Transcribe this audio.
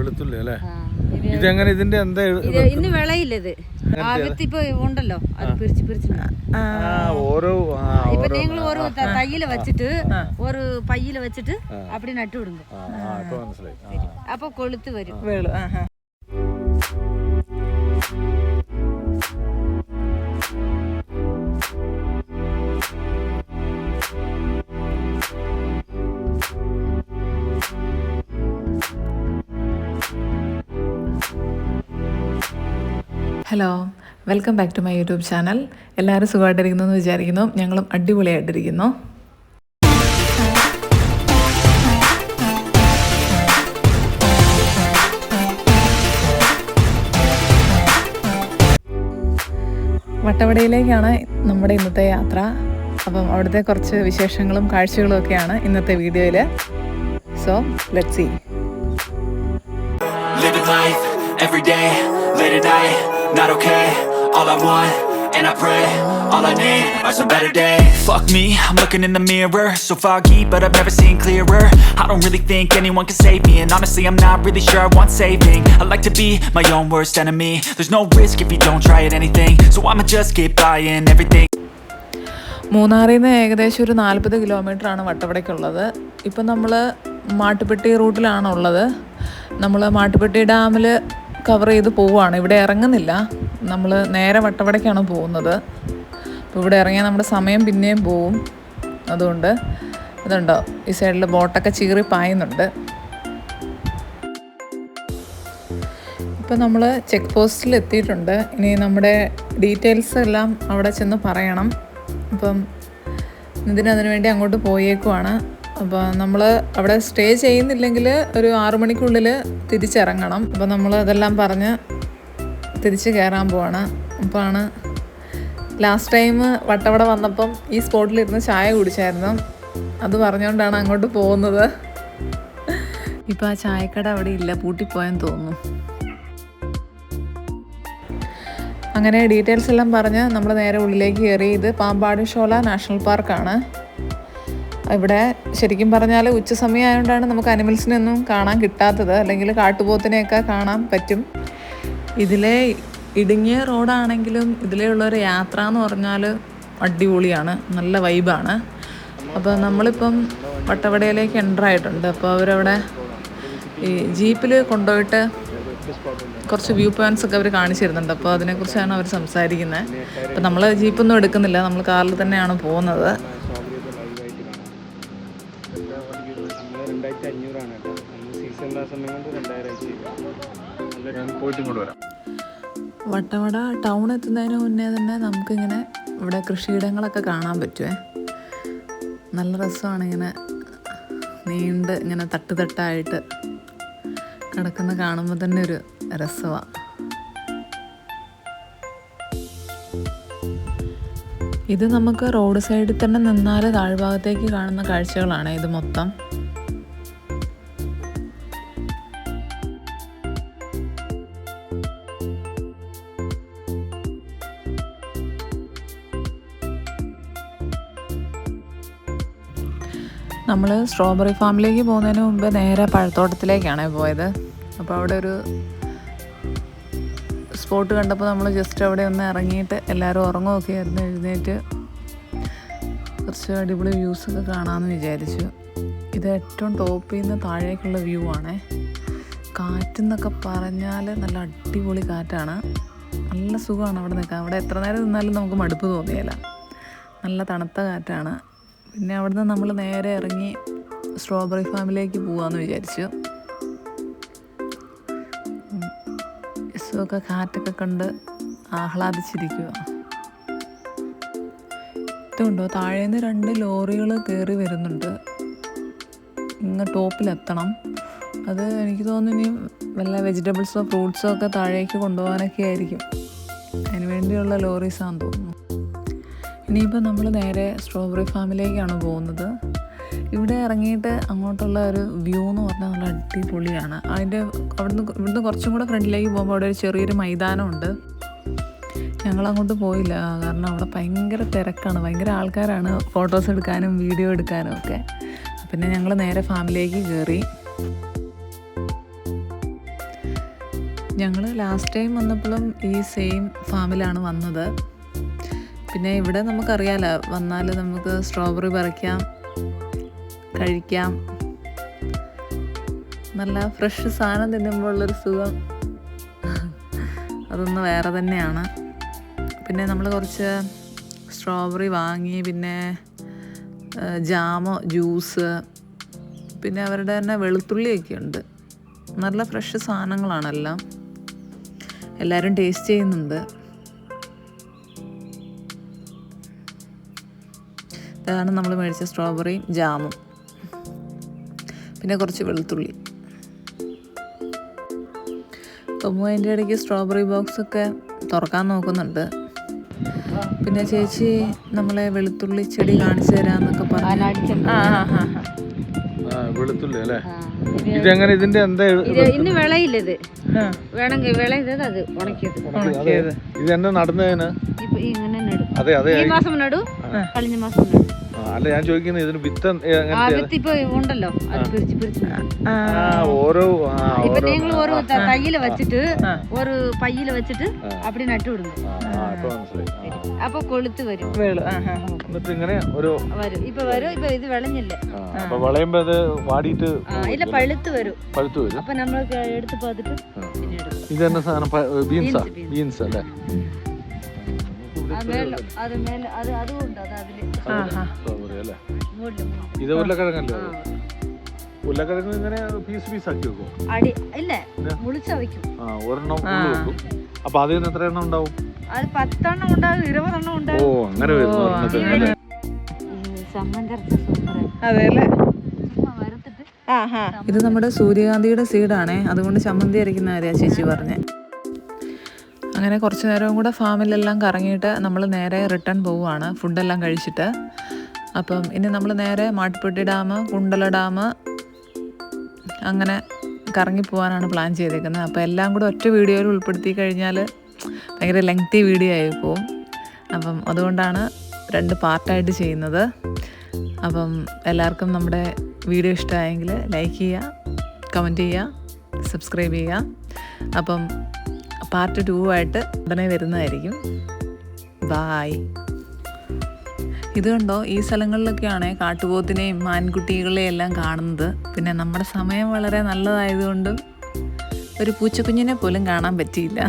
വെളുത്തുള്ളി അല്ലേ? ഇതെങ്ങനെ ഇതിന്റെ എന്താ ഇന്ന് വിളയില്ലത് ആദ്യത്തെ ഉണ്ടല്ലോ അത് പിരിച്ച് ഓരോ ഇപ്പൊ നിങ്ങൾ ഒരു തയ്യില് വെച്ചിട്ട് ഒരു പയ്യില് വെച്ചിട്ട് അപ്പടി നട്ടു വിടുന്നു. അപ്പൊ കൊളുത്ത് വരും. Hello, welcome back to my YouTube channel. എല്ലാവരും സുഖമായിട്ടിരിക്കുന്നു എന്ന് വിചാരിക്കുന്നു. ഞങ്ങളും അടിപൊളിയായിട്ടിരിക്കുന്നു. വട്ടവടയിലേക്കാണ് നമ്മുടെ ഇന്നത്തെ യാത്ര. അപ്പം അവിടുത്തെ കുറച്ച് വിശേഷങ്ങളും കാഴ്ചകളും ഒക്കെയാണ് ഇന്നത്തെ വീഡിയോയിൽ. So let's see. Every day, late at night, not okay. All I want, and I pray, all I need are some better days. Fuck me, I'm looking in the mirror, so foggy, but I've never seen clearer. I don't really think anyone can save me, and honestly I'm not really sure I want saving. I like to be my own worst enemy. There's no risk if you don't try at anything, so I'ma just keep buying everything. മൂന്നാറിൽ നിന്ന് ഏകദേശം ഒരു 40 കിലോമീറ്ററാണ് വട്ടവടയ്ക്കുള്ളത്. ഇപ്പം നമ്മൾ മാട്ടുപ്പെട്ടി റൂട്ടിലാണുള്ളത്. നമ്മൾ മാട്ടുപ്പെട്ടി ഡാമിൽ cover ചെയ്ത് പോവുകയാണ്. ഇവിടെ ഇറങ്ങുന്നില്ല, നമ്മൾ നേരെ വട്ടവടയ്ക്കാണ് പോകുന്നത്. അപ്പോൾ ഇവിടെ ഇറങ്ങിയാൽ നമ്മുടെ സമയം പിന്നെയും പോവും. അതുകൊണ്ട് ഇതുണ്ടോ, ഈ സൈഡിൽ ബോട്ടൊക്കെ ചീറി പായുന്നുണ്ട്. ഇപ്പം നമ്മൾ ചെക്ക് പോസ്റ്റിൽ എത്തിയിട്ടുണ്ട്. ഇനി നമ്മുടെ ഡീറ്റെയിൽസ് എല്ലാം അവിടെ ചെന്ന് പറയണം. അപ്പം ഇതിനതിനു വേണ്ടി അങ്ങോട്ട് പോയേക്കുവാണ്. അപ്പോൾ നമ്മൾ അവിടെ സ്റ്റേ ചെയ്യുന്നില്ലെങ്കിൽ ഒരു 6 മണിക്കുള്ളിൽ തിരിച്ചിറങ്ങണം. അപ്പോൾ നമ്മൾ അതെല്ലാം പറഞ്ഞ് തിരിച്ച് കയറാൻ പോവാണ്. അപ്പോഴാണ് ലാസ്റ്റ് ടൈം വട്ടവട വന്നപ്പം ഈ സ്പോട്ടിലിരുന്ന് ചായ കുടിച്ചായിരുന്നു. അത് പറഞ്ഞുകൊണ്ടാണ് അങ്ങോട്ട് പോകുന്നത്. ഇപ്പോൾ ആ ചായക്കട അവിടെ ഇല്ല, പൂട്ടിപ്പോയെന്ന് തോന്നുന്നു. അങ്ങനെ ഡീറ്റെയിൽസ് എല്ലാം പറഞ്ഞ് നമ്മൾ നേരെ ഉള്ളിലേക്ക് കയറി. ഇത് പാമ്പാടിശോല നാഷണൽ പാർക്കാണ്. ഇവിടെ ശരിക്കും പറഞ്ഞാൽ ഉച്ച സമയമായതുകൊണ്ടാണ് നമുക്ക് അനിമൽസിനൊന്നും കാണാൻ കിട്ടാത്തത്. അല്ലെങ്കിൽ കാട്ടുപോത്തിനെയൊക്കെ കാണാൻ പറ്റും. ഇതിലെ ഇടുങ്ങിയ റോഡാണെങ്കിലും ഇതിലെയുള്ളൊരു യാത്ര എന്ന് പറഞ്ഞാൽ അടിപൊളിയാണ്, നല്ല വൈബാണ്. അപ്പോൾ നമ്മളിപ്പം വട്ടവടയിലേക്ക് എൻ്റർ ആയിട്ടുണ്ട്. അപ്പോൾ അവരവിടെ ഈ ജീപ്പിൽ കൊണ്ടുപോയിട്ട് കുറച്ച് വ്യൂ പോയിൻറ്റ്സ് ഒക്കെ അവർ കാണിച്ചിരുന്നുണ്ട്. അപ്പോൾ അതിനെക്കുറിച്ചാണ് അവർ സംസാരിക്കുന്നത്. അപ്പോൾ നമ്മൾ ജീപ്പൊന്നും എടുക്കുന്നില്ല, നമ്മൾ കാറിൽ തന്നെയാണ് പോകുന്നത്. 2500 വട്ടവട ടൗൺ എത്തുന്നതിന് മുന്നേ തന്നെ നമുക്കിങ്ങനെ ഇവിടെ കൃഷിയിടങ്ങളൊക്കെ കാണാൻ പറ്റുമേ. നല്ല രസമാണ്. ഇങ്ങനെ നീണ്ട് ഇങ്ങനെ തട്ടുതട്ടായിട്ട് കിടക്കുന്ന കാണുമ്പോൾ തന്നെ ഒരു രസമാണ്. ഇത് നമുക്ക് റോഡ് സൈഡിൽ തന്നെ നിന്നാൽ താഴ്ഭാഗത്തേക്ക് കാണുന്ന കാഴ്ചകളാണ് ഇത് മൊത്തം. നമ്മൾ സ്ട്രോബെറി ഫാമിലേക്ക് പോകുന്നതിന് മുമ്പ് നേരെ പഴത്തോട്ടത്തിലേക്കാണ് പോയത്. അപ്പോൾ അവിടെ ഒരു സ്പോട്ട് കണ്ടപ്പോൾ നമ്മൾ ജസ്റ്റ് അവിടെ ഒന്ന് ഇറങ്ങിയിട്ട് എല്ലാവരും ഉറങ്ങുമൊക്കെ ആയിരുന്നു. എഴുന്നേറ്റ് കുറച്ച് അടിപൊളി വ്യൂസൊക്കെ കാണാമെന്ന് വിചാരിച്ചു. ഇത് ഏറ്റവും ടോപ്പിൽ നിന്ന് താഴേക്കുള്ള വ്യൂ ആണേ. കാറ്റെന്നൊക്കെ പറഞ്ഞാൽ നല്ല അടിപൊളി കാറ്റാണ്. നല്ല സുഖമാണ് അവിടെ നിൽക്കാൻ. അവിടെ എത്ര നേരം നിന്നാലും നമുക്ക് മടുപ്പ് തോന്നിയില്ല. നല്ല തണുത്ത കാറ്റാണ്. പിന്നെ അവിടുന്ന് നമ്മൾ നേരെ ഇറങ്ങി സ്ട്രോബെറി ഫാമിലേക്ക് പോകാമെന്ന് വിചാരിച്ചു. ഒക്കെ കാറ്റൊക്കെ കണ്ട് ആഹ്ലാദിച്ചിരിക്കുക. ഇതുണ്ടോ, താഴേന്ന് 2 ലോറികൾ കയറി വരുന്നുണ്ട്. ഇങ്ങ് ടോപ്പിലെത്തണം. അത് എനിക്ക് തോന്നുന്നു ഇനി വല്ല വെജിറ്റബിൾസോ ഫ്രൂട്ട്സോ ഒക്കെ താഴേക്ക് കൊണ്ടുപോകാനൊക്കെ ആയിരിക്കും. അതിന് വേണ്ടിയുള്ള ലോറീസാണെന്ന് തോന്നുന്നു. ഇനിയിപ്പോൾ നമ്മൾ നേരെ സ്ട്രോബെറി ഫാമിലേക്കാണ് പോകുന്നത്. ഇവിടെ ഇറങ്ങിയിട്ട് അങ്ങോട്ടുള്ള ഒരു വ്യൂ എന്ന് പറഞ്ഞാൽ നല്ല അടിപൊളിയാണ്. ഇവിടുന്ന് കുറച്ചും കൂടെ ഫ്രണ്ടിലേക്ക് പോകുമ്പോൾ അവിടെ ഒരു ചെറിയൊരു മൈതാനമുണ്ട്. ഞങ്ങളങ്ങോട്ട് പോയില്ല, കാരണം അവിടെ ഭയങ്കര തിരക്കാണ്, ഭയങ്കര ആൾക്കാരാണ് ഫോട്ടോസ് എടുക്കാനും വീഡിയോ എടുക്കാനും ഒക്കെ. പിന്നെ ഞങ്ങൾ നേരെ ഫാമിലേക്ക് കയറി. ഞങ്ങൾ ലാസ്റ്റ് ടൈം വന്നപ്പോഴും ഈ സെയിം ഫാമിലാണ് വന്നത്. പിന്നെ ഇവിടെ നമുക്കറിയാലോ, വന്നാൽ നമുക്ക് സ്ട്രോബെറി പറിക്കാം, കഴിക്കാം. നല്ല ഫ്രഷ് സാധനം തിന്നുമ്പോൾ ഉള്ളൊരു സുഖം അതൊന്ന് വേറെ തന്നെയാണ്. പിന്നെ നമ്മൾ കുറച്ച് സ്ട്രോബെറി വാങ്ങി, പിന്നെ ജാമോ, ജ്യൂസ്, പിന്നെ അവരുടെ തന്നെ വെളുത്തുള്ളിയൊക്കെ ഉണ്ട്. നല്ല ഫ്രഷ് സാധനങ്ങളാണെല്ലാം. എല്ലാവരും ടേസ്റ്റ് ചെയ്യുന്നുണ്ട്. ഇതാണ് നമ്മൾ മേടിച്ച സ്ട്രോബെറിയും ജാമും, പിന്നെ കുറച്ച് വെളുത്തുള്ളി. തൊമ്മു അതിൻ്റെ ഇടയ്ക്ക് സ്ട്രോബെറി ബോക്സൊക്കെ തുറക്കാൻ നോക്കുന്നുണ്ട്. പിന്നെ ചേച്ചി നമ്മളെ വെളുത്തുള്ളി ചെടി കാണിച്ചു തരാന്നൊക്കെ പറഞ്ഞു. വെളുത്തുള്ളി അല്ലേ? ഇതെങ്ങനെ, ഇതിന്റെ എന്താ? ഇന്ന് വിളയില്ലത്, വേണമെങ്കിൽ വിളയത് അത് ഉണക്കിയത്. ഇത് എന്നെ നടന്നതിന് ഇപ്പൊ ഇങ്ങനെ നടും. അതെ അതെ, ഈ മാസം നടും, കഴിഞ്ഞ മാസം നടും. അല്ല, ഞാൻ ചോദിക്കുന്നത് ഇതിന് വിത്ത് വിത്ത് ഇപ്പൊ ഉണ്ടല്ലോ, അത് പിരിച്ച് പിരിച്ച് ഓരോ ഇപ്പൊ നിങ്ങൾ ഒരു തയ്യില് വെച്ചിട്ട് ഒരു പയ്യില് വെച്ചിട്ട് അപ്പടി നട്ടു വിടുന്നു. അപ്പൊ കൊളുത്ത് വരും. എന്നിട്ട് ഇങ്ങനെ ഒരു വരും. ഇപ്പൊ വരും. ഇപ്പൊ ഇത് വിളഞ്ഞില്ലേ? അപ്പൊ വിളയുമ്പോ അത് വാടിയിട്ട് ഇല്ല, പഴുത്ത് വരും. പഴുത്ത് വരും. അപ്പൊ നമ്മൾ എടുത്ത് പാത്തിട്ട് പിന്നെ എടുക്കും. ഇത് തന്നെ സാധനം ബീൻസ് അല്ലേ? ഇത് ഉരുളക്കിഴങ്ങല്ലോ? ഉരുളക്കിഴങ്ങ് ഇങ്ങനെ പീസ് ആക്കി വെക്കും. ഇല്ലേ, മുളിച്ചവയ്ക്കും. ഒരെണ്ണം വെക്കും. അപ്പൊ അതിൽ നിന്ന് എത്ര എണ്ണം ഉണ്ടാവും? അത് 10 എണ്ണം ഉണ്ടാവും, 20 എണ്ണം ഉണ്ടാവും. ഓ, അങ്ങനെ വരുന്നു. ഇത് നമ്മുടെ സൂര്യകാന്തിയുടെ സീഡാണേ, അതുകൊണ്ട് ചമ്മന്തി അരയ്ക്കുന്ന കാര്യമാണ് ചേച്ചി പറഞ്ഞേ. അങ്ങനെ കുറച്ച് നേരവും കൂടെ ഫാമിലെല്ലാം കറങ്ങിയിട്ട് നമ്മൾ നേരെ റിട്ടേൺ പോവുകയാണ്, ഫുഡെല്ലാം കഴിച്ചിട്ട്. അപ്പം ഇനി നമ്മൾ നേരെ മാട്ടുപ്പെട്ടി ഡാം, കുണ്ടല ഡാം അങ്ങനെ കറങ്ങിപ്പോവാനാണ് പ്ലാൻ ചെയ്തേക്കുന്നത്. അപ്പോൾ എല്ലാം കൂടെ ഒറ്റ വീഡിയോയിൽ ഉൾപ്പെടുത്തി കഴിഞ്ഞാൽ ഭയങ്കര ലെങ്തി വീഡിയോ ആയി പോവും. അപ്പം അതുകൊണ്ടാണ് 2 പാർട്ടായിട്ട് ചെയ്യുന്നത്. അപ്പം എല്ലാവർക്കും നമ്മുടെ വീഡിയോ ഇഷ്ടമായെങ്കിൽ ലൈക്ക് ചെയ്യുക, കമൻറ്റ് ചെയ്യുക, സബ്സ്ക്രൈബ് ചെയ്യുക. അപ്പം പാർട്ട് 2 ആയിട്ട് ഉടനെ വരുന്നതായിരിക്കും. ബായ്. ഇത് കണ്ടോ, ഈ സ്ഥലങ്ങളിലൊക്കെയാണ് കാട്ടുപോത്തിനെയും മാൻകുട്ടികളെയും എല്ലാം കാണുന്നത്. പിന്നെ നമ്മുടെ സമയം വളരെ നല്ലതായതുകൊണ്ടും ഒരു പൂച്ചക്കുഞ്ഞിനെ പോലും കാണാൻ പറ്റിയില്ല.